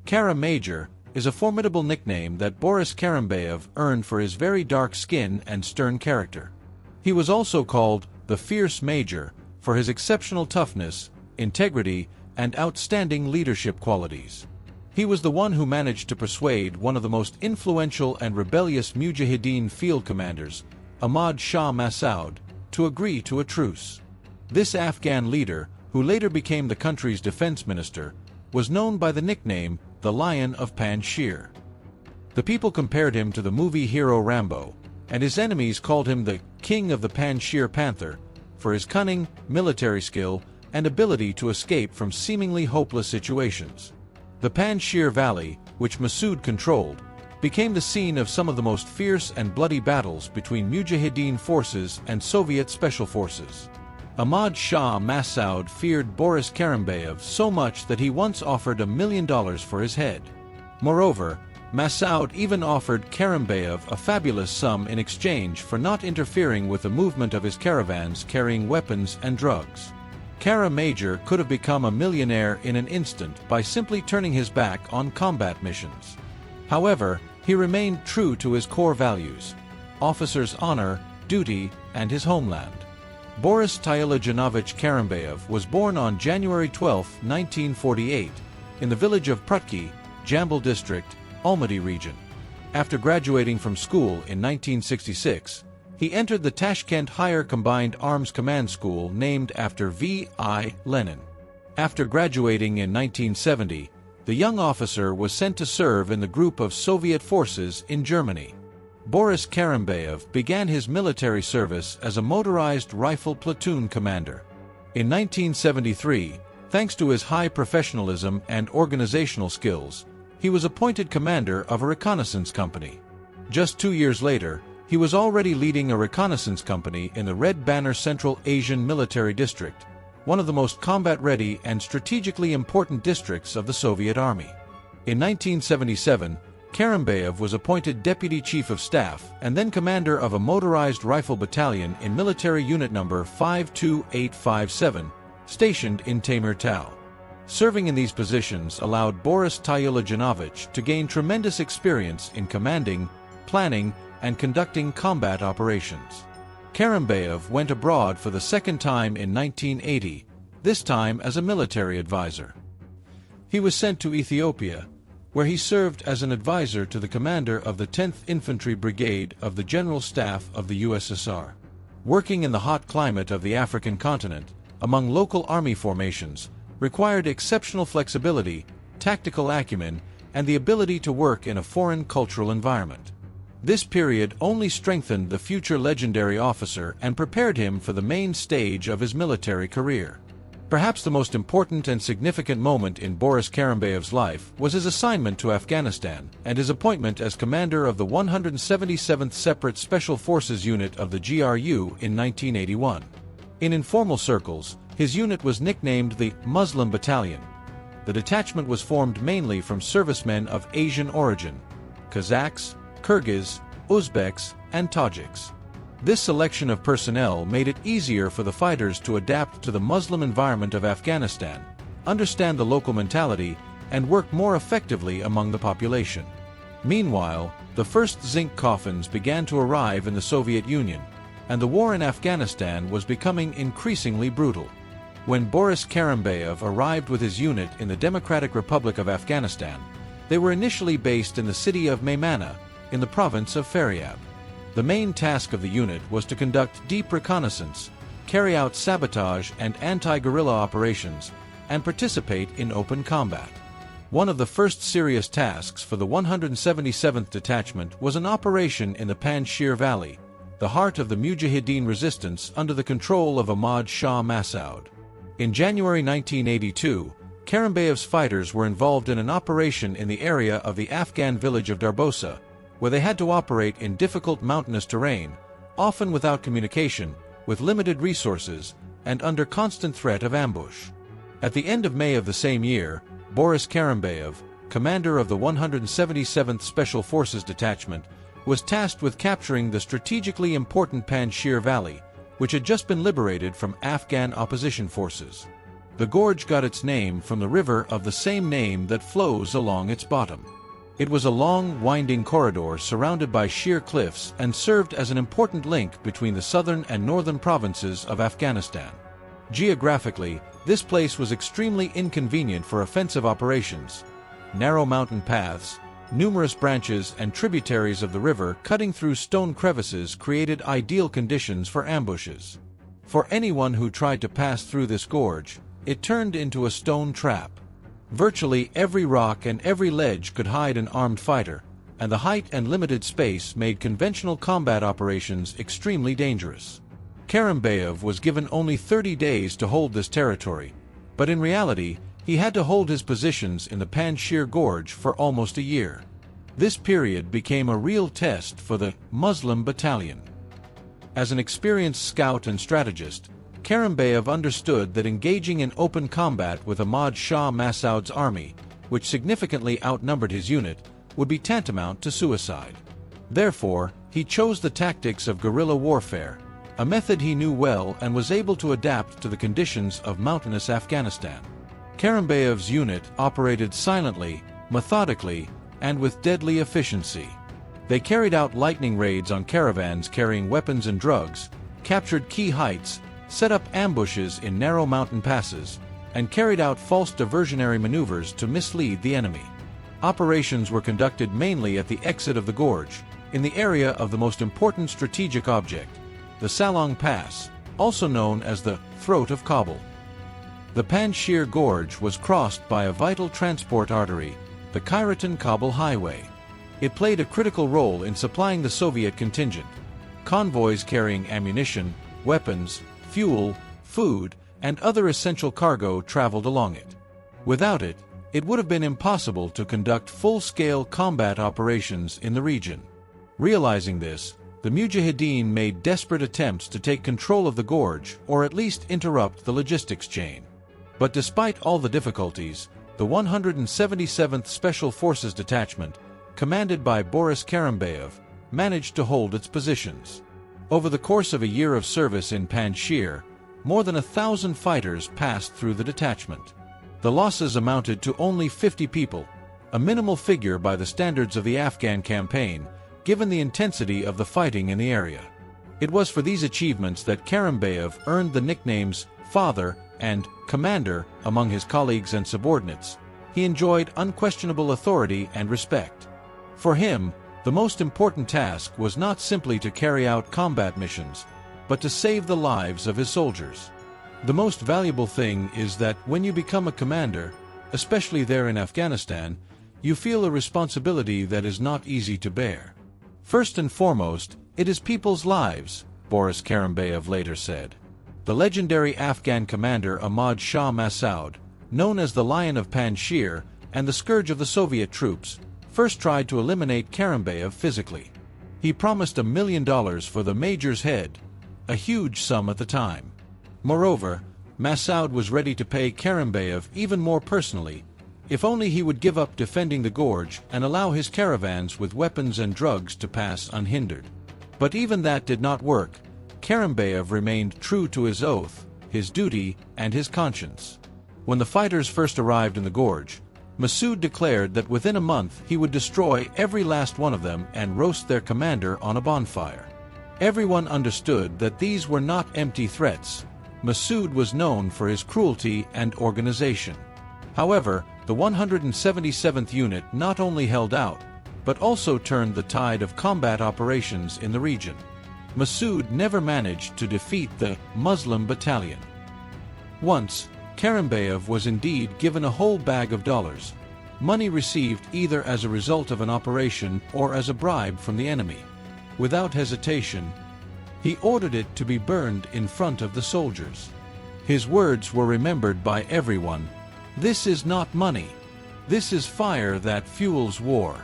Kara Major is a formidable nickname that Boris Kerimbaev earned for his very dark skin and stern character. He was also called the Fierce Major for his exceptional toughness, integrity, and outstanding leadership qualities. He was the one who managed to persuade one of the most influential and rebellious Mujahideen field commanders, Ahmad Shah Massoud, to agree to a truce. This Afghan leader, who later became the country's defense minister, was known by the nickname the Lion of Panjshir. The people compared him to the movie hero Rambo, and his enemies called him the King of the Panjshir Panther for his cunning, military skill, and ability to escape from seemingly hopeless situations. The Panjshir Valley, which Massoud controlled, became the scene of some of the most fierce and bloody battles between Mujahideen forces and Soviet special forces. Ahmad Shah Massoud feared Boris Kerimbaev so much that he once offered $1 million for his head. Moreover, Massoud even offered Kerimbaev a fabulous sum in exchange for not interfering with the movement of his caravans carrying weapons and drugs. Kara Major could have become a millionaire in an instant by simply turning his back on combat missions. However, he remained true to his core values: officer's honor, duty, and his homeland. Boris Tyulejanovich Kerimbaev was born on January 12, 1948, in the village of Prutki, Jambal District, Almaty region. After graduating from school in 1966, he entered the Tashkent Higher Combined Arms Command School named after V.I. Lenin. After graduating in 1970, the young officer was sent to serve in the group of Soviet forces in Germany. Boris Kerimbaev began his military service as a motorized rifle platoon commander. In 1973, thanks to his high professionalism and organizational skills, he was appointed commander of a reconnaissance company. Just 2 years later, he was already leading a reconnaissance company in the Red Banner Central Asian Military District, one of the most combat-ready and strategically important districts of the Soviet Army. In 1977, Kerimbaev was appointed Deputy Chief of Staff and then commander of a motorized rifle battalion in Military Unit No. 52857, stationed in Temirtau. Serving in these positions allowed Boris Tyulejanovich to gain tremendous experience in commanding, planning, and conducting combat operations. Kerimbaev went abroad for the second time in 1980, this time as a military advisor. He was sent to Ethiopia, where he served as an advisor to the commander of the 10th Infantry Brigade of the General Staff of the USSR. Working in the hot climate of the African continent, among local army formations, required exceptional flexibility, tactical acumen, and the ability to work in a foreign cultural environment. This period only strengthened the future legendary officer and prepared him for the main stage of his military career. Perhaps the most important and significant moment in Boris Kerimbaev's life was his assignment to Afghanistan and his appointment as commander of the 177th Separate Special Forces Unit of the GRU in 1981. In informal circles, his unit was nicknamed the Muslim Battalion. The detachment was formed mainly from servicemen of Asian origin: Kazakhs, Kyrgyz, Uzbeks, and Tajiks. This selection of personnel made it easier for the fighters to adapt to the Muslim environment of Afghanistan, understand the local mentality, and work more effectively among the population. Meanwhile, the first zinc coffins began to arrive in the Soviet Union, and the war in Afghanistan was becoming increasingly brutal. When Boris Kerimbaev arrived with his unit in the Democratic Republic of Afghanistan, they were initially based in the city of Maymana, in the province of Faryab. The main task of the unit was to conduct deep reconnaissance, carry out sabotage and anti-guerrilla operations, and participate in open combat. One of the first serious tasks for the 177th Detachment was an operation in the Panjshir Valley, the heart of the Mujahideen resistance under the control of Ahmad Shah Massoud. In January 1982, Kerimbaev's fighters were involved in an operation in the area of the Afghan village of Darbosa, where they had to operate in difficult mountainous terrain, often without communication, with limited resources, and under constant threat of ambush. At the end of May of the same year, Boris Kerimbaev, commander of the 177th Special Forces Detachment, was tasked with capturing the strategically important Panjshir Valley, which had just been liberated from Afghan opposition forces. The gorge got its name from the river of the same name that flows along its bottom. It was a long, winding corridor surrounded by sheer cliffs and served as an important link between the southern and northern provinces of Afghanistan. Geographically, this place was extremely inconvenient for offensive operations. Narrow mountain paths, numerous branches and tributaries of the river cutting through stone crevices created ideal conditions for ambushes. For anyone who tried to pass through this gorge, it turned into a stone trap. Virtually every rock and every ledge could hide an armed fighter, and the height and limited space made conventional combat operations extremely dangerous. Kerimbayev was given only 30 days to hold this territory, but in reality, he had to hold his positions in the Panjshir Gorge for almost a year. This period became a real test for the Muslim Battalion. As an experienced scout and strategist, Kerimbayev understood that engaging in open combat with Ahmad Shah Massoud's army, which significantly outnumbered his unit, would be tantamount to suicide. Therefore, he chose the tactics of guerrilla warfare, a method he knew well and was able to adapt to the conditions of mountainous Afghanistan. Kerimbayev's unit operated silently, methodically, and with deadly efficiency. They carried out lightning raids on caravans carrying weapons and drugs, captured key heights, set up ambushes in narrow mountain passes, and carried out false diversionary maneuvers to mislead the enemy. Operations were conducted mainly at the exit of the gorge, in the area of the most important strategic object, the Salong Pass, also known as the Throat of Kabul. The Panjshir Gorge was crossed by a vital transport artery, the Khyratyn-Kabul Highway. It played a critical role in supplying the Soviet contingent. Convoys carrying ammunition, weapons, fuel, food, and other essential cargo traveled along it. Without it, it would have been impossible to conduct full-scale combat operations in the region. Realizing this, the Mujahideen made desperate attempts to take control of the gorge or at least interrupt the logistics chain. But despite all the difficulties, the 177th Special Forces Detachment, commanded by Boris Kerimbayev, managed to hold its positions. Over the course of a year of service in Panjshir, more than 1,000 fighters passed through the detachment. The losses amounted to only 50 people, a minimal figure by the standards of the Afghan campaign, given the intensity of the fighting in the area. It was for these achievements that Kerimbayev earned the nicknames Father and Commander among his colleagues and subordinates. He enjoyed unquestionable authority and respect. For him, the most important task was not simply to carry out combat missions, but to save the lives of his soldiers. The most valuable thing is that when you become a commander, especially there in Afghanistan, you feel a responsibility that is not easy to bear. First and foremost, it is people's lives, Boris Kerimbayev later said. The legendary Afghan commander Ahmad Shah Massoud, known as the Lion of Panjshir and the scourge of the Soviet troops, first tried to eliminate Kerimbayev physically. He promised $1 million for the major's head, a huge sum at the time. Moreover, Massoud was ready to pay Kerimbayev even more personally, if only he would give up defending the gorge and allow his caravans with weapons and drugs to pass unhindered. But even that did not work. Kerimbayev remained true to his oath, his duty, and his conscience. When the fighters first arrived in the gorge, Massoud declared that within a month he would destroy every last one of them and roast their commander on a bonfire. Everyone understood that these were not empty threats. Massoud was known for his cruelty and organization. However, the 177th Unit not only held out, but also turned the tide of combat operations in the region. Massoud never managed to defeat the Muslim Battalion. Once, Kerimbayev was indeed given a whole bag of dollars, money received either as a result of an operation or as a bribe from the enemy. Without hesitation, he ordered it to be burned in front of the soldiers. His words were remembered by everyone. "This is not money. This is fire that fuels war.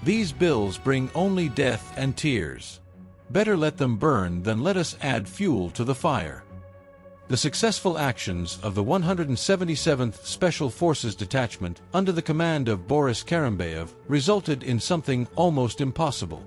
These bills bring only death and tears. Better let them burn than let us add fuel to the fire." The successful actions of the 177th Special Forces Detachment under the command of Boris Kerimbayev resulted in something almost impossible.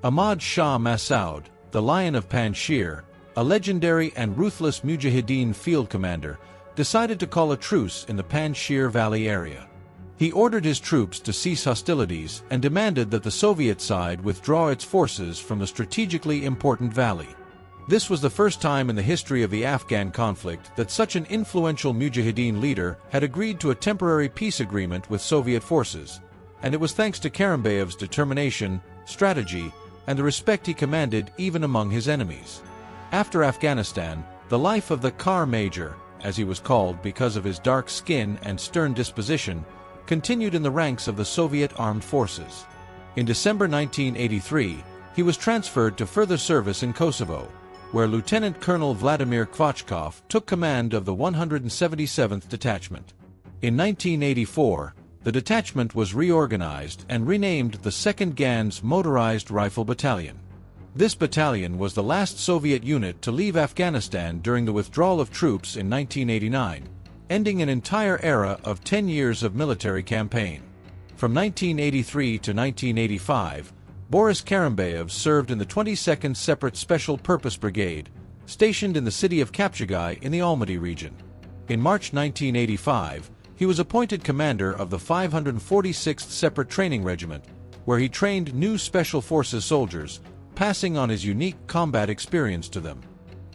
Ahmad Shah Massoud, the Lion of Panjshir, a legendary and ruthless Mujahideen field commander, decided to call a truce in the Panjshir Valley area. He ordered his troops to cease hostilities and demanded that the Soviet side withdraw its forces from the strategically important valley. This was the first time in the history of the Afghan conflict that such an influential Mujahideen leader had agreed to a temporary peace agreement with Soviet forces, and it was thanks to Karimbayev's determination, strategy, and the respect he commanded even among his enemies. After Afghanistan, the life of the Kar Major, as he was called because of his dark skin and stern disposition, continued in the ranks of the Soviet armed forces. In December 1983, he was transferred to further service in Kosovo, where Lieutenant Colonel Vladimir Kvachkov took command of the 177th Detachment. In 1984, the detachment was reorganized and renamed the 2nd Gans Motorized Rifle Battalion. This battalion was the last Soviet unit to leave Afghanistan during the withdrawal of troops in 1989, ending an entire era of 10 years of military campaign. From 1983 to 1985, Boris Karimbayev served in the 22nd Separate Special Purpose Brigade, stationed in the city of Kapchigai in the Almaty region. In March 1985, he was appointed commander of the 546th Separate Training Regiment, where he trained new Special Forces soldiers, passing on his unique combat experience to them.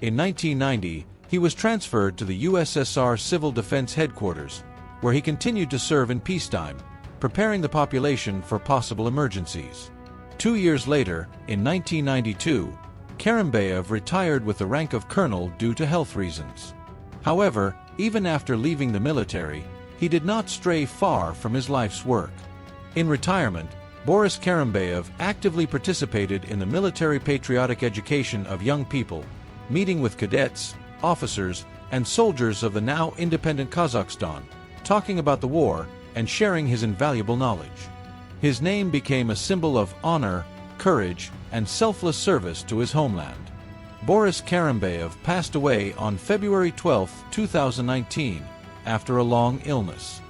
In 1990, he was transferred to the USSR Civil Defense Headquarters, where he continued to serve in peacetime, preparing the population for possible emergencies. 2 years later, in 1992, Karimbayev retired with the rank of colonel due to health reasons. However, even after leaving the military, he did not stray far from his life's work. In retirement, Boris Karimbayev actively participated in the military patriotic education of young people, meeting with cadets, officers, and soldiers of the now independent Kazakhstan, talking about the war and sharing his invaluable knowledge. His name became a symbol of honor, courage, and selfless service to his homeland. Boris Karimbayev passed away on February 12, 2019, after a long illness.